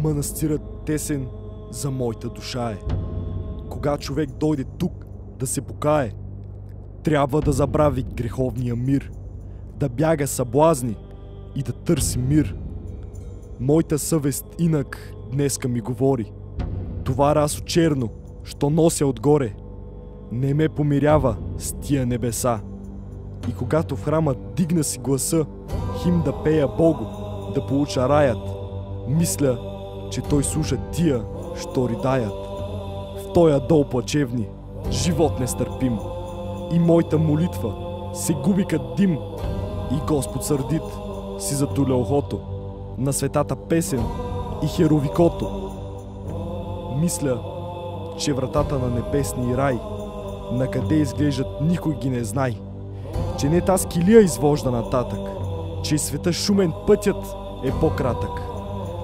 Манастирът тесен за моята душа е. Кога човек дойде тук да се покае, трябва да забрави греховния мир, да бяга съблазни и да търси мир. Моята съвест инак днеска ми говори: това расо черно, що нося отгоре, не ме помирява с тия небеса. И когато в храма дигна си гласа, хим да пея Богу, да получа раят, мисля, че той слуша тия, що ридаят. В тоя дол плачевни, живот нестърпим, и моята молитва се губи кът дим, и Господ сърдит си затуля ухото на светата песен и херовикото. Мисля, че вратата на небесния рай, на къде изглеждат никой ги не знай, че не таз килия извожда нататък, че света шумен пътят е по-кратък,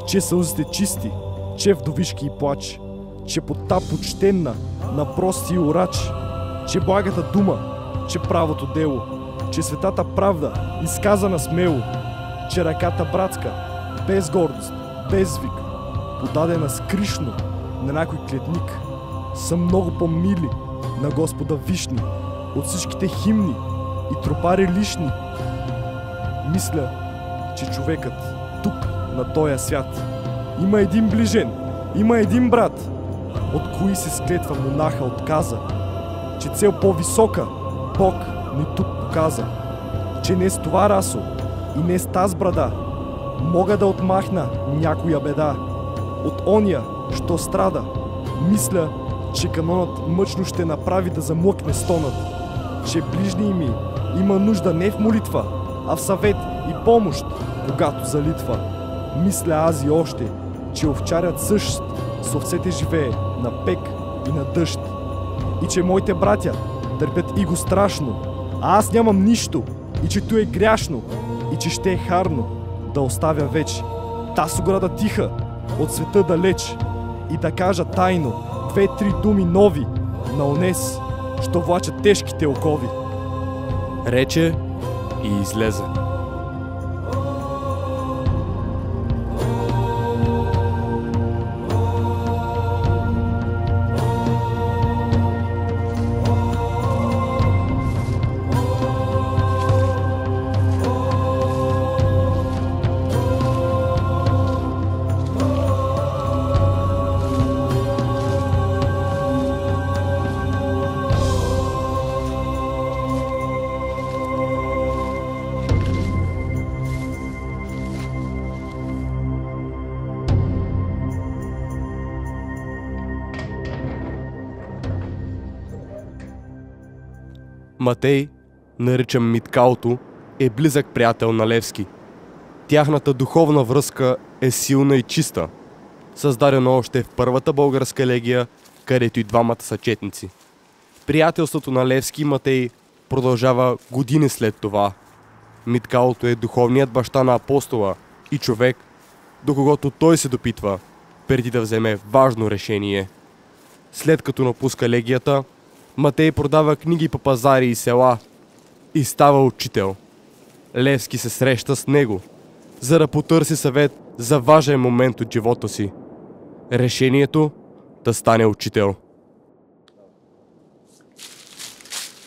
че сълзите чисти, че вдовишки и плач, че пота почтенна на прости урач, че благата дума, че правото дело, че светата правда изказана смело, че ръката братска, без гордост, без вик, подадена скришно на някой клетник, са много по-мили на Господа вишни от всичките химни и тропари лишни. Мисля, че човекът тук на тоя свят има един ближен, има един брат, от кои се с клетва монаха отказа, че цел по-висока Бог ни тук показа, че не с това расо и не с таз брада мога да отмахна някоя беда от ония, що страда. Мисля, че канонът мъчно ще направи да замлъкне стонът, че ближний ми има нужда не в молитва, а в съвет и помощ, когато залитва. Мисля аз и още, че овчарят същ с овцете живее на пек и на дъжд, и че моите братя търпят и го страшно, а аз нямам нищо, и че то е гряшно, и че ще е харно да оставя вече таз ограда тиха от света далеч и да кажа тайно две-три думи нови на онес, що влачат тежките окови. Рече и излезе. Матей, наричан Миткалото, е близък приятел на Левски. Тяхната духовна връзка е силна и чиста, създадена още в първата българска легия, където и двамата са четници. Приятелството на Левски и Матей продължава години след това. Миткалото е духовният баща на апостола и човек, до когото той се допитва, преди да вземе важно решение. След като напуска легията, Матей продава книги по пазари и села и става учител. Левски се среща с него, за да потърси съвет за важен момент от живота си. Решението да стане учител.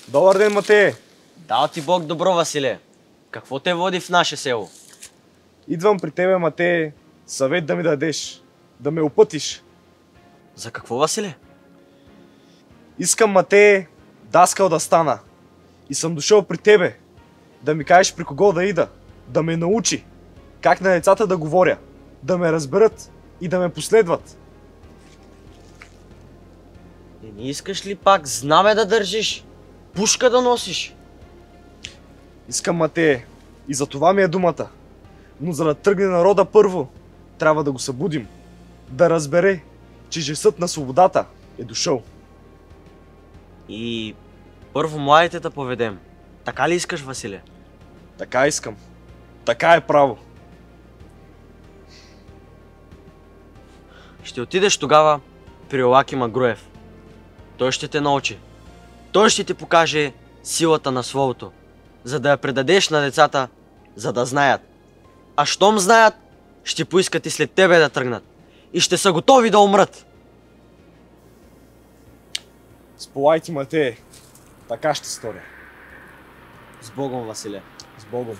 Добър ден, Матей! Дал ти Бог добро, Василе. Какво те води в наше село? Идвам при тебе, Матей, съвет да ми дадеш, да ме опътиш. За какво, Василе? Искам, Матей, даскал да стана. И съм дошъл при тебе, да ми кажеш при кого да ида, да ме научи как на децата да говоря, да ме разберат и да ме последват. Не искаш ли пак знаме да държиш? Пушка да носиш? Искам, Матей, и за това ми е думата. Но за да тръгне народа първо, трябва да го събудим. Да разбере, че часът на свободата е дошъл. И първо младите да поведем. Така ли искаш, Василе? Така искам. Така е право. Ще отидеш тогава при Олаки Магруев. Той ще те научи. Той ще ти покаже силата на словото, за да я предадеш на децата, за да знаят. А щом знаят, ще поискат и след тебе да тръгнат. и ще са готови да умрат. Сполай ти, Матей. Така ще сторя. С Богом, Василе. С Богом.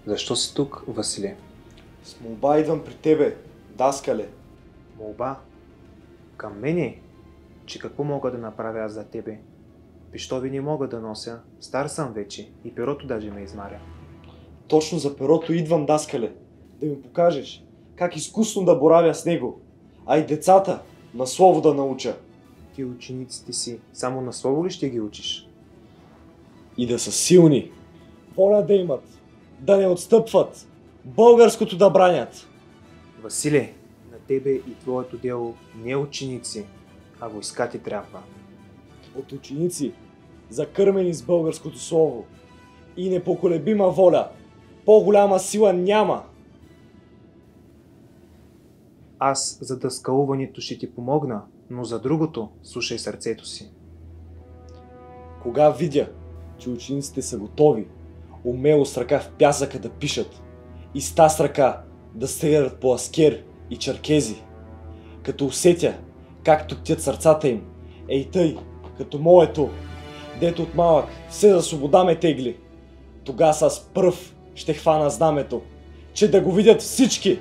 Защо си тук, Василе? С молба идвам при тебе, даскале. Молба? Към мене? Че какво мога да направя аз за тебе? Пищови не мога да нося, стар съм вече и перото даже ме измаря. Точно за перото идвам, даскале. Да ми покажеш как изкусно да боравя с него. А и децата на слово да науча. Ти учениците си само на слово ли ще ги учиш? И да са силни. Воля да имат. Да не отстъпват. Българското да бранят. Василе, на тебе и твоето дело не ученици, а войска ти трябва. От ученици, закърмени с българското слово и непоколебима воля, по-голяма сила няма. Аз за дъскалуването ще ти помогна, но за другото слушай сърцето си. Кога видя, че учениците са готови, умело с ръка в пясъка да пишат и с таз ръка да стрелят по аскер и черкези, като усетя как туктят сърцата им, ей тъй, като моето, дето от малък все за свобода ме тегли, тога с пръв ще хвана знамето, че да го видят всички.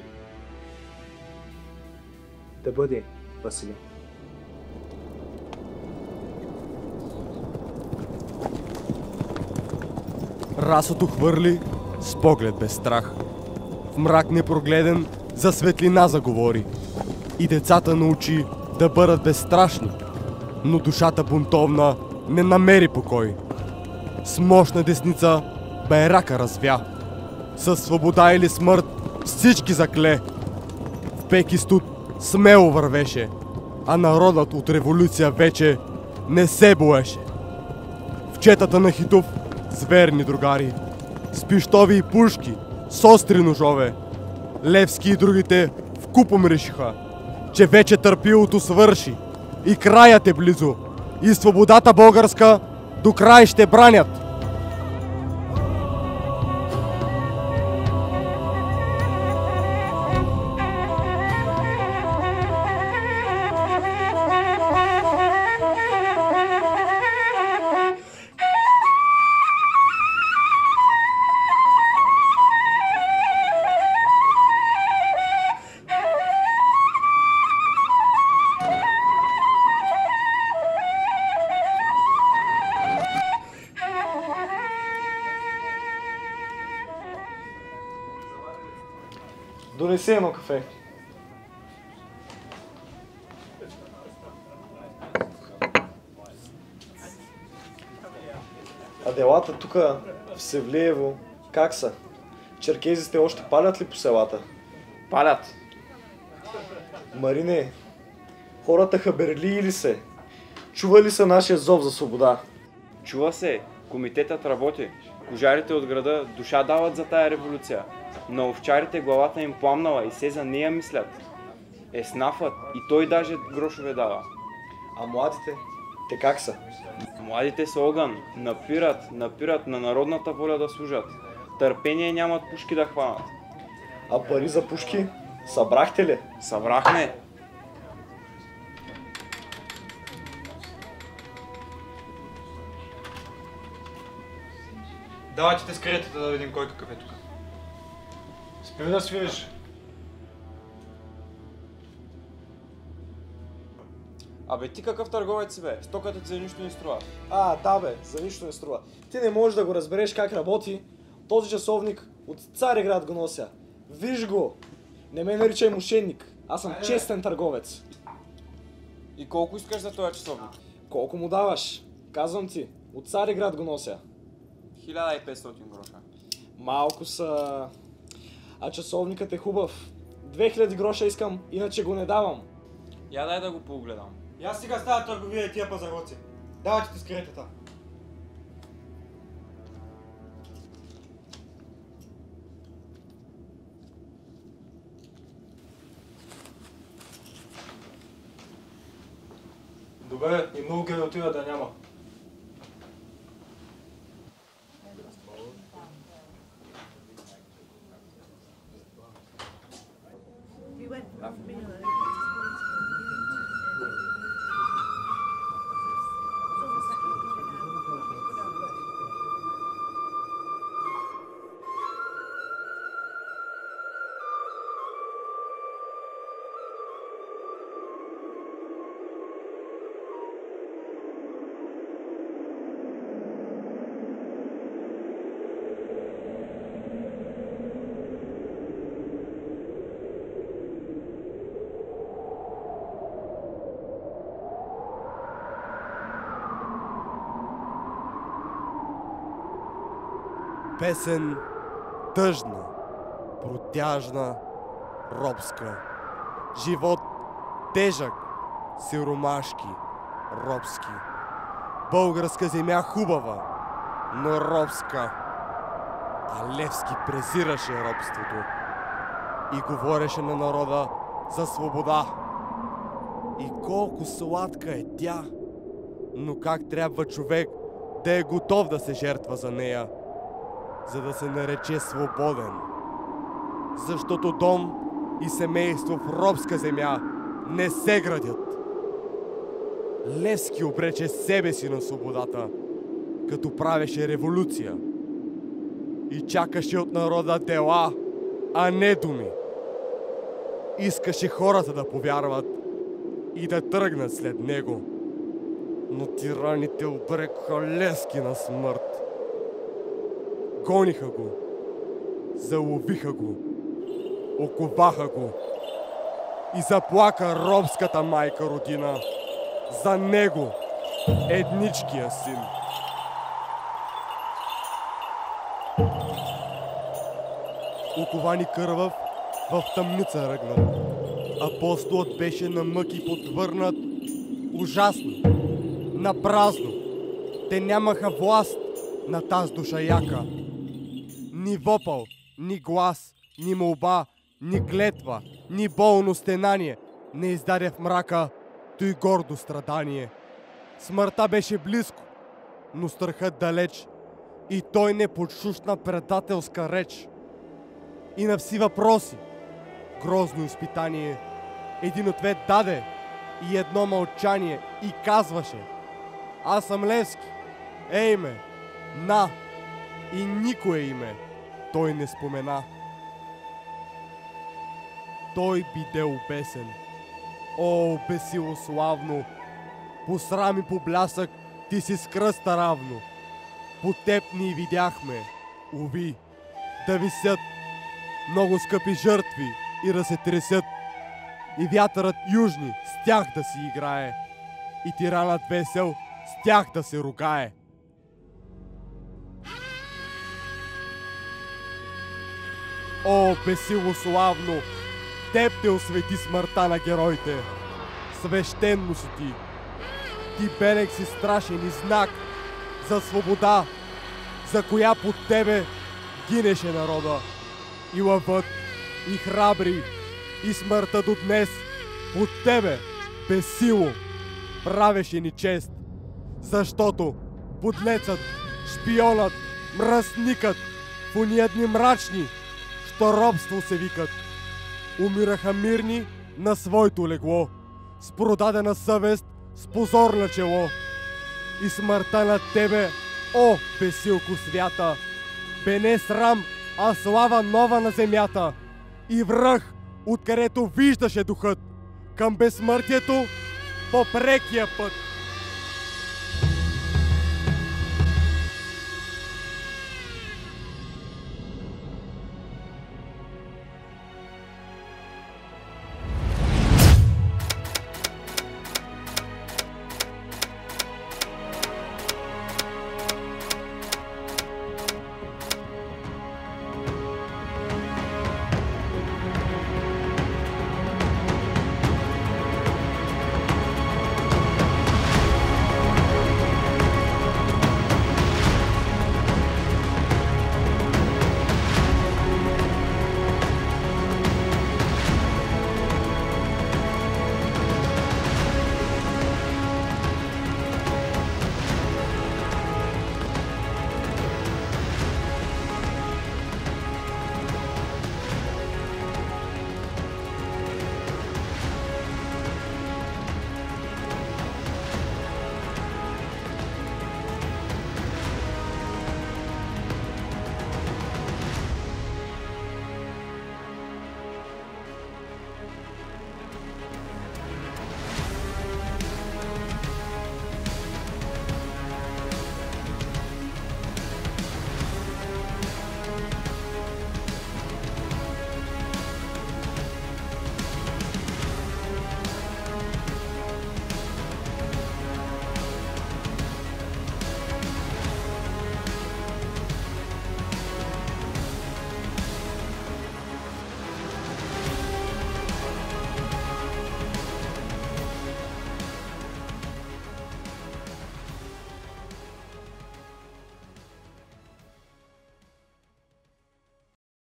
Да бъде, Василе. Расото хвърли с поглед без страх. В мрак непрогледен за светлина заговори. И децата научи да бъдат безстрашни. Но душата бунтовна не намери покой. С мощна десница байрака развя. Със свобода или смърт всички закле. В пек и студ смело вървеше, а народът от революция вече не се боеше. В четата на Хитов с верни другари, с пищови и пушки, с остри ножове, Левски и другите вкупом решиха, че вече търпилото свърши и краят е близо, и свободата българска до край ще бранят. Донеси едно кафе. А делата тук в Севлиево как са? Черкезите още палят ли по селата? Палят. Марине, хората хаберли ли се? Чува ли са нашия зов за свобода? Чува се. Комитетът работи. Кожарите от града душа дават за тая революция. На овчарите главата им пламнала и се за нея мислят. Еснафът и той даже грошове дава. А младите? Те как са? Младите са огън. Напират на народната воля да служат. Търпение нямат пушки да хванат. А пари за пушки? Събрахте ли? Събрахме. Давайте те скриете да видим кой какъв е тук. Спри да свириш. Абе ти какъв търговец си бе? Стоката ти за нищо не струва. Да бе, за нищо не струва. Ти не можеш да го разбереш как работи. Този часовник от Цареград го нося. Виж го! Не ме наричай мошенник. Аз съм честен търговец. И колко искаш за този часовник? Колко му даваш? Казвам ти, от Цареград го нося. 1500 гроша. Малко са... А часовникът е хубав. 2000 гроша искам, иначе го не давам. Я дай да го поогледам. И аз сега става търговия и тия пазарлоци. Давайте те скриетата. Добре, и много генотива да няма. Песен тъжна, протяжна, робска. Живот тежък, сиромашки, робски. Българска земя хубава, но робска. А Левски презираше робството и говореше на народа за свобода. И колко сладка е тя, но как трябва човек да е готов да се жертва за нея, за да се нарече свободен. Защото дом и семейство в робска земя не се градят. Левски обрече себе си на свободата, като правеше революция. И чакаше от народа дела, а не думи. Искаше хората да повярват и да тръгнат след него. Но тираните обрекоха Левски на смърт. Гониха го, заловиха го, оковаха го и заплака робската майка родина за него, едничкия син. Оковани кървав, в тъмница ръгнат. Апостолът беше на мъки подвърнат. Ужасно, напразно. Те нямаха власт на таз душа яка. Ни вопъл, ни глас, ни молба, ни клетва, ни болно стенание не издаде в мрака той гордо страдание. Смъртта беше близко, но страхът далеч и той не подшушна предателска реч. И на вси въпроси, грозно изпитание, един ответ даде и едно мълчание и казваше: аз съм Левски, ей ме, на, и никое име той не спомена. Той биде обесен, о, бесило славно, по срам и по блясък ти си с кръста равно. По теб ни видяхме, уви, да висят много скъпи жертви и да се тресят, и вятърът южни с тях да си играе, и тиранът весел с тях да се ругае. О, бесило славно, теб те освети смъртта на героите. Свещенно си ти. Ти белег си страшен и знак за свобода, за коя под тебе гинеше народа. И лъвът, и храбри, и смъртта до днес под тебе, бесило, правеше ни чест. Защото подлецът, шпионът, мръсникът в уния дни мрачни, що робство се викат, умираха мирни на своето легло, с продадена съвест, с позор на чело. И смъртта на тебе, о, бесилко свята, бе не срам, а слава нова на земята. И връх, откъдето виждаше духът, към безсмъртието по прекия път.